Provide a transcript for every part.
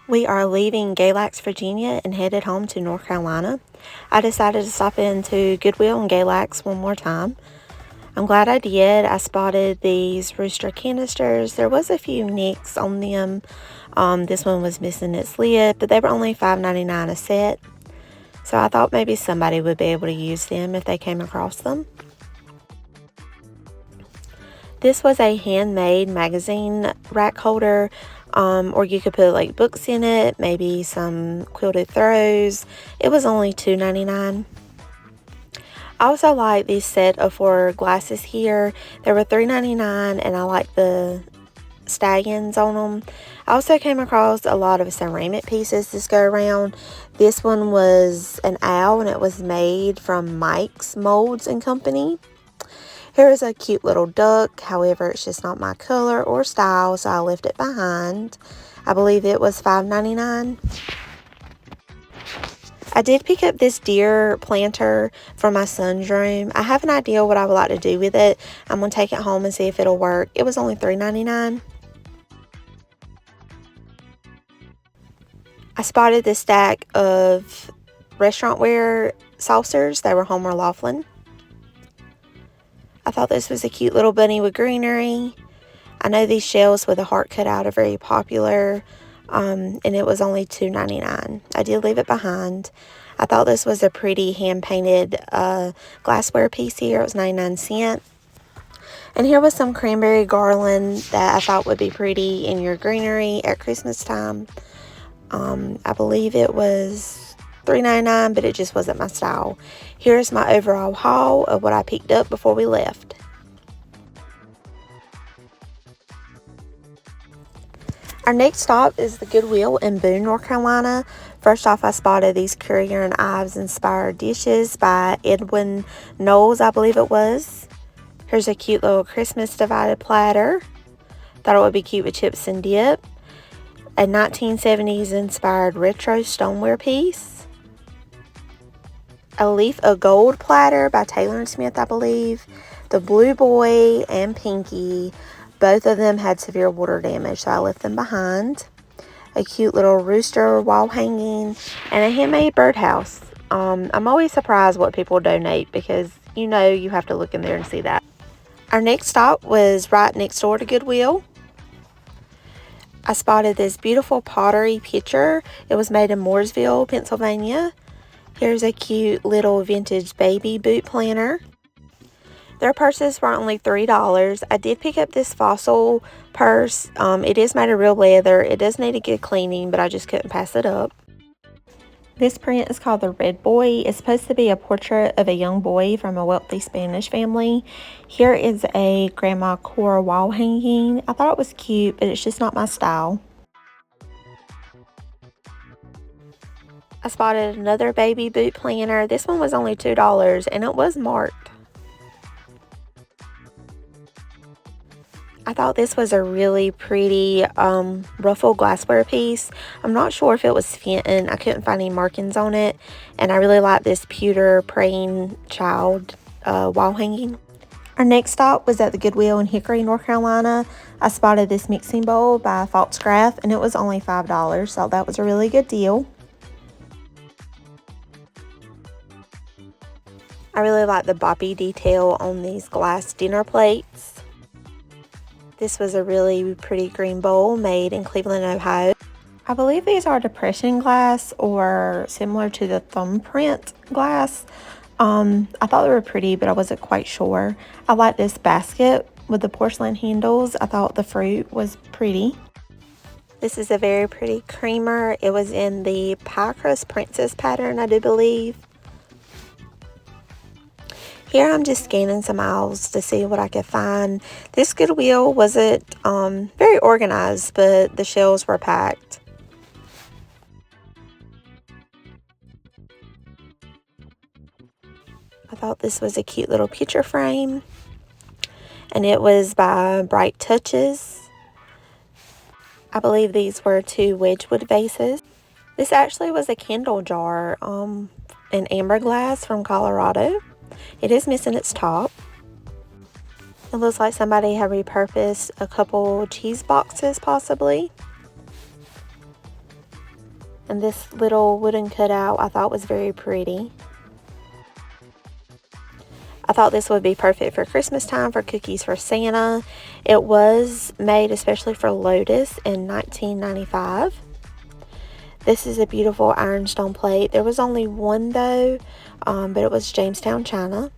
We are leaving Galax, Virginia and headed home to North Carolina. I decided to stop into Goodwill and Galax one more time. I'm glad I did. I spotted these rooster canisters. There was a few nicks on them. This one was missing its lid, but they were only $5.99 a set. So I thought maybe somebody would be able to use them if they came across them. This was a handmade magazine rack holder, or you could put like books in it, maybe some quilted throws. It was only $2.99. I also like this set of 4 glasses here. They were $3.99, and I like the stallions on them. I also came across a lot of ceramic pieces this go around. This one was an owl, and it was made from Mike's Molds and Company. Here is a cute little duck. However, it's just not my color or style, so I left it behind. I believe it was $5.99. I did pick up this deer planter for my son's room. I have an idea what I would like to do with it. I'm going to take it home and see if it'll work. It was only $3.99. I spotted this stack of restaurant-ware saucers. They were Homer Laughlin. I thought this was a cute little bunny with greenery. I know these shells with a heart cut out are very popular, and it was only $2.99. I did leave it behind. I thought this was a pretty hand-painted glassware piece here. It was 99¢. And here was some cranberry garland that I thought would be pretty in your greenery at Christmas time. I believe it was $3.99, but it just wasn't my style. Here's my overall haul of what I picked up before we left. Our next stop is the Goodwill in Boone, North Carolina. First off, I spotted these Currier and Ives inspired dishes by Edwin Knowles, I believe it was. Here's a cute little Christmas divided platter. Thought it would be cute with chips and dip. A 1970s inspired retro stoneware piece. A Leaf of Gold platter by Taylor & Smith, I believe. The Blue Boy and Pinky, both of them had severe water damage, so I left them behind. A cute little rooster wall hanging, and a handmade birdhouse. I'm always surprised what people donate because you have to look in there and see that. Our next stop was right next door to Goodwill. I spotted this beautiful pottery pitcher. It was made in Mooresville, Pennsylvania. Here's a cute little vintage baby boot planner. Their purses were only $3. I did pick up this fossil purse. It is made of real leather. It does need a good cleaning, but I just couldn't pass it up. This print is called the Red Boy. It's supposed to be a portrait of a young boy from a wealthy Spanish family. Here is a grandma core wall hanging. I thought it was cute, but it's just not my style. I spotted another baby boot planner. This one was only $2, and it was marked. I thought this was a really pretty ruffled glassware piece. I'm not sure if it was Fenton. I couldn't find any markings on it. And I really like this pewter praying child wall hanging. Our next stop was at the Goodwill in Hickory, North Carolina. I spotted this mixing bowl by Foxcraft, and it was only $5. So that was a really good deal. I really like the boppy detail on these glass dinner plates. This was a really pretty green bowl made in Cleveland, Ohio. I believe these are depression glass or similar to the thumbprint glass. I thought they were pretty, but I wasn't quite sure. I like this basket with the porcelain handles. I thought the fruit was pretty. This is a very pretty creamer. It was in the pie crust princess pattern, I do believe. Here I'm just scanning some aisles to see what I could find. This Goodwill wasn't very organized, but the shelves were packed. I thought this was a cute little picture frame, and it was by Bright Touches. I believe these were 2 Wedgwood vases. This actually was a candle jar in amber glass from Colorado. It is missing its top. It looks like somebody had repurposed a couple cheese boxes, possibly. And this little wooden cutout I thought was very pretty. I thought this would be perfect for Christmas time for cookies for Santa. It was made especially for Lotus in 1995. This is a beautiful ironstone plate. There was only one though, but it was Jamestown China.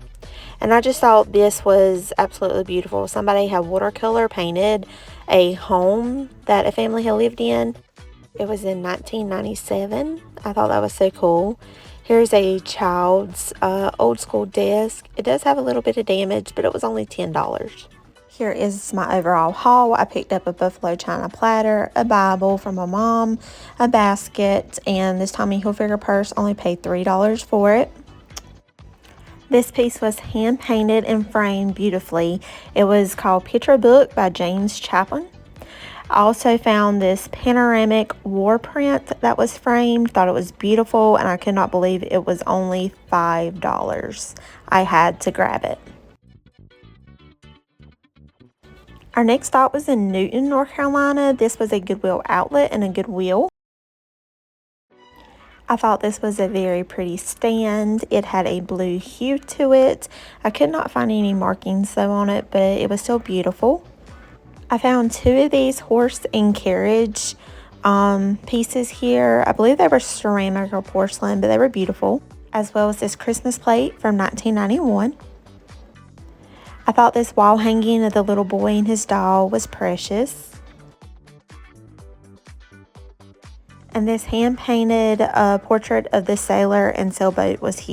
And I just thought this was absolutely beautiful. Somebody had watercolor painted a home that a family had lived in. It was in 1997. I thought that was so cool. Here's a child's old school desk. It does have a little bit of damage, but it was only $10. Here is my overall haul. I picked up a buffalo china platter, a Bible from my mom, a basket, and this Tommy Hilfiger purse. Only paid $3 for it. This piece was hand painted and framed beautifully. It was called Picture Book by James Chaplin. I also found this panoramic war print that was framed. Thought it was beautiful, and I could not believe it was only $5. I had to grab it. Our next stop was in Newton, North Carolina. This was a Goodwill outlet and a Goodwill. I thought this was a very pretty stand. It had a blue hue to it. I could not find any markings though on it, but it was still beautiful. I found two of these horse and carriage pieces here. I believe they were ceramic or porcelain, but they were beautiful. As well as this Christmas plate from 1991. I thought this wall hanging of the little boy and his doll was precious. And this hand-painted portrait of the sailor and sailboat was huge.